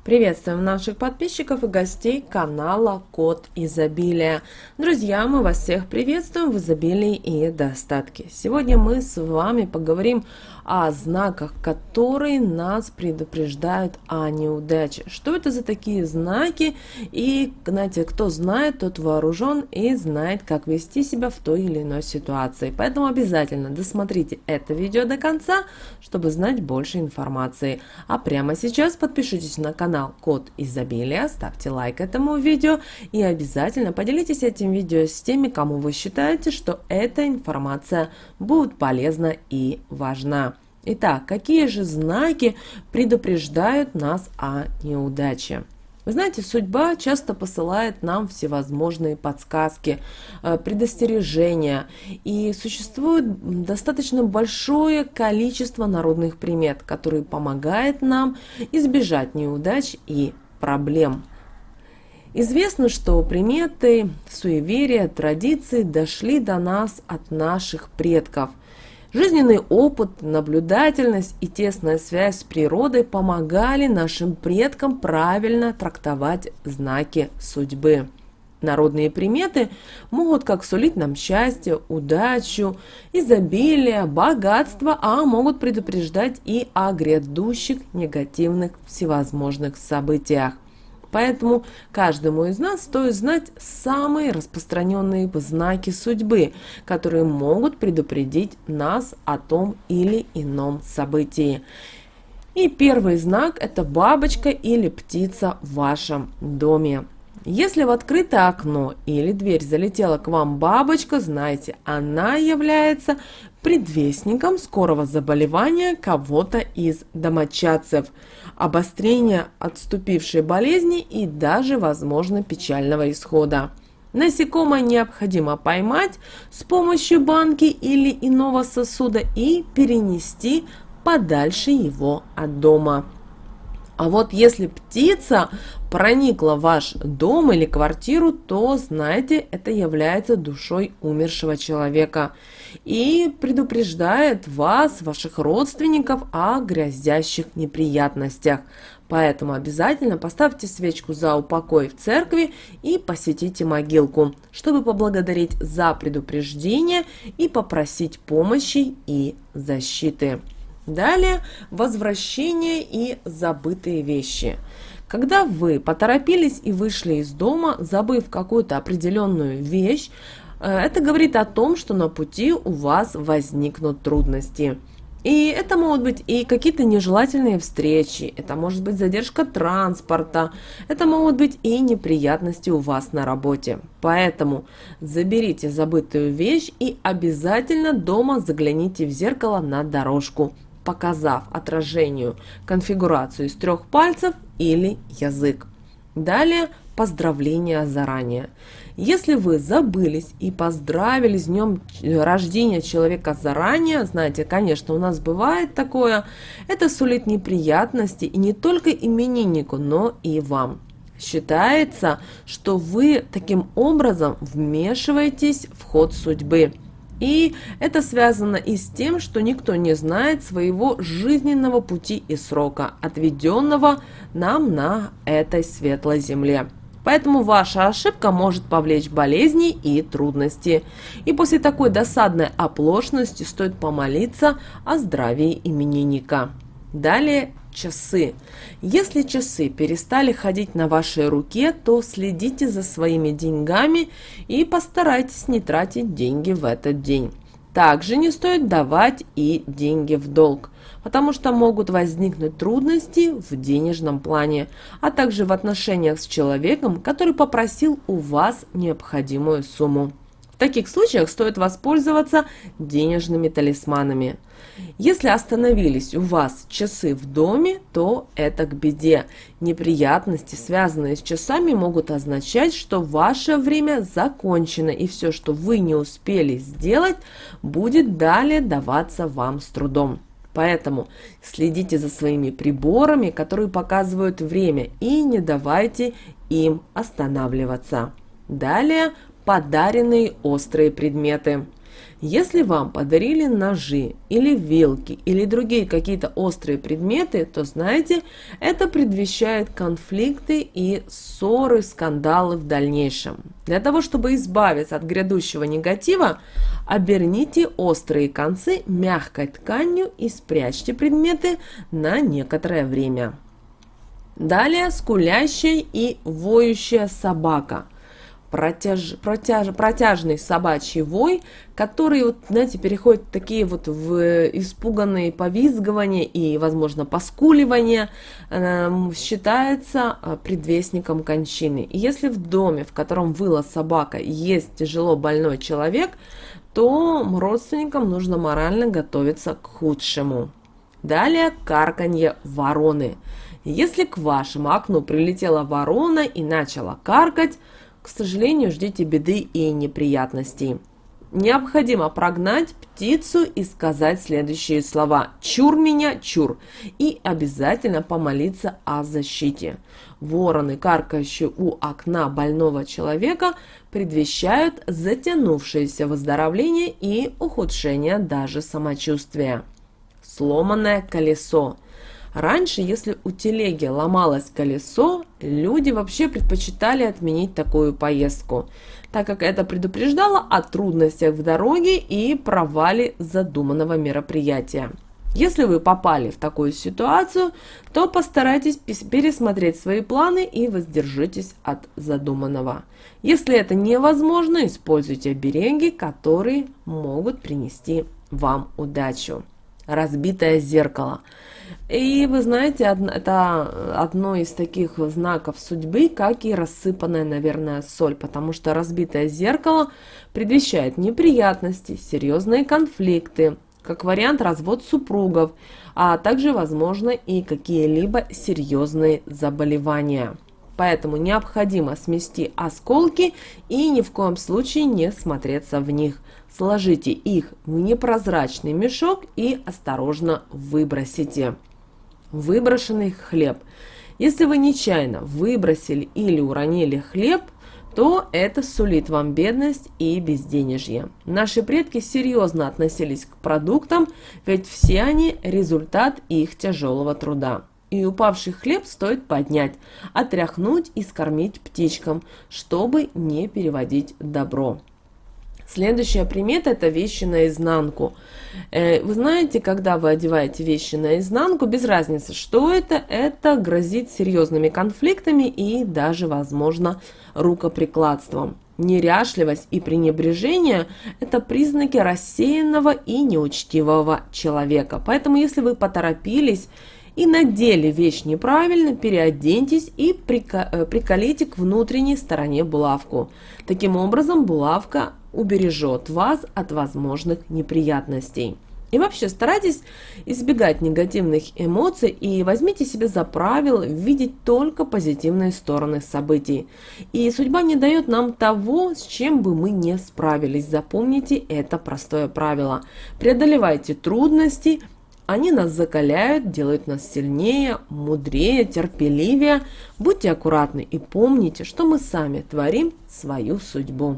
Приветствуем наших подписчиков и гостей канала Код Изобилия. Друзья, мы вас всех приветствуем в изобилии и достатке. Сегодня мы с вами поговорим о знаках, которые нас предупреждают о неудаче. Что это за такие знаки? И, знаете, кто знает, тот вооружен и знает, как вести себя в той или иной ситуации. Поэтому обязательно досмотрите это видео до конца, чтобы знать больше информации. А прямо сейчас подпишитесь на канал Код Изобилия, ставьте лайк этому видео и обязательно поделитесь этим видео с теми, кому вы считаете, что эта информация будет полезна и важна. Итак, какие же знаки предупреждают нас о неудаче? Вы знаете, судьба часто посылает нам всевозможные подсказки, предостережения, и существует достаточно большое количество народных примет, которые помогают нам избежать неудач и проблем. Известно, что приметы, суеверия, традиции дошли до нас от наших предков. Жизненный опыт, наблюдательность и тесная связь с природой помогали нашим предкам правильно трактовать знаки судьбы. Народные приметы могут как сулить нам счастье, удачу, изобилие, богатство, а могут предупреждать и о грядущих негативных всевозможных событиях. Поэтому каждому из нас стоит знать самые распространенные знаки судьбы, которые могут предупредить нас о том или ином событии. И первый знак – это бабочка или птица в вашем доме. Если в открытое окно или дверь залетела к вам бабочка, знайте, она является предвестником скорого заболевания кого-то из домочадцев, обострения отступившей болезни и даже, возможно, печального исхода. Насекомое необходимо поймать с помощью банки или иного сосуда и перенести подальше его от дома. А вот если птица проникла в ваш дом или квартиру, то, знаете, это является душой умершего человека и предупреждает вас, ваших родственников, о грозящих неприятностях. Поэтому обязательно поставьте свечку за упокой в церкви и посетите могилку, чтобы поблагодарить за предупреждение и попросить помощи и защиты. Далее возвращение и забытые вещи. Когда вы поторопились и вышли из дома, забыв какую-то определенную вещь, это говорит о том, что на пути у вас возникнут трудности. И это могут быть и какие-то нежелательные встречи, это может быть задержка транспорта, это могут быть и неприятности у вас на работе. Поэтому заберите забытую вещь и обязательно дома загляните в зеркало на дорожку, показав отражению конфигурацию из 3 пальцев или язык. Далее поздравления заранее. Если вы забылись и поздравили с днем рождения человека заранее, знаете, конечно, у нас бывает такое, это сулит неприятности и не только имениннику, но и вам. Считается, что вы таким образом вмешиваетесь в ход судьбы. И это связано и с тем, что никто не знает своего жизненного пути и срока, отведенного нам на этой светлой земле. Поэтому ваша ошибка может повлечь болезни и трудности. И после такой досадной оплошности стоит помолиться о здравии именинника. Далее часы. Если часы перестали ходить на вашей руке, то следите за своими деньгами и постарайтесь не тратить деньги в этот день. Также не стоит давать и деньги в долг, потому что могут возникнуть трудности в денежном плане, а также в отношениях с человеком, который попросил у вас необходимую сумму. В таких случаях стоит воспользоваться денежными талисманами. Если остановились у вас часы в доме, то это к беде. Неприятности, связанные с часами, могут означать, что ваше время закончено, и все, что вы не успели сделать, будет далее даваться вам с трудом. Поэтому следите за своими приборами, которые показывают время, и не давайте им останавливаться. Далее подаренные острые предметы. Если вам подарили ножи или вилки или другие какие-то острые предметы, то знаете, это предвещает конфликты и ссоры, скандалы в дальнейшем. Для того, чтобы избавиться от грядущего негатива, оберните острые концы мягкой тканью и спрячьте предметы на некоторое время. Далее скулящая и воющая собака. Протяжный собачий вой, который, вот, знаете, переходит такие вот в испуганные повизгивания и, возможно, поскуливания, считается предвестником кончины. И если в доме, в котором выла собака, есть тяжело больной человек, то родственникам нужно морально готовиться к худшему. Далее карканье вороны. Если к вашему окну прилетела ворона и начала каркать, к сожалению, ждите беды и неприятностей. Необходимо прогнать птицу и сказать следующие слова: «Чур меня, чур!» и обязательно помолиться о защите. Вороны, каркающие у окна больного человека, предвещают затянувшееся выздоровление и ухудшение даже самочувствия. Сломанное колесо. Раньше, если у телеги ломалось колесо, люди вообще предпочитали отменить такую поездку, так как это предупреждало о трудностях в дороге и провале задуманного мероприятия. Если вы попали в такую ситуацию, то постарайтесь пересмотреть свои планы и воздержитесь от задуманного. Если это невозможно, используйте обереги, которые могут принести вам удачу. Разбитое зеркало. И вы знаете, это одно из таких знаков судьбы, как и рассыпанная, наверное, соль, потому что разбитое зеркало предвещает неприятности, серьезные конфликты, как вариант развод супругов, а также, возможно, и какие-либо серьезные заболевания. Поэтому необходимо смести осколки и ни в коем случае не смотреться в них. Сложите их в непрозрачный мешок и осторожно выбросите. Выброшенный хлеб. Если вы нечаянно выбросили или уронили хлеб, то это сулит вам бедность и безденежье. Наши предки серьезно относились к продуктам, ведь все они результат их тяжелого труда. И упавший хлеб стоит поднять, отряхнуть и скормить птичкам, чтобы не переводить добро. Следующая примета – это вещи наизнанку. Вы знаете, когда вы одеваете вещи наизнанку, без разницы, что это грозит серьезными конфликтами и даже, возможно, рукоприкладством. Неряшливость и пренебрежение – это признаки рассеянного и неучтивого человека. Поэтому, если вы поторопились и надели вещь неправильно, переоденьтесь и приколите к внутренней стороне булавку. Таким образом, булавка убережет вас от возможных неприятностей. И вообще старайтесь избегать негативных эмоций и возьмите себе за правило видеть только позитивные стороны событий. И судьба не дает нам того, с чем бы мы не справились. Запомните это простое правило. Преодолевайте трудности. Они нас закаляют, делают нас сильнее, мудрее, терпеливее. Будьте аккуратны и помните, что мы сами творим свою судьбу.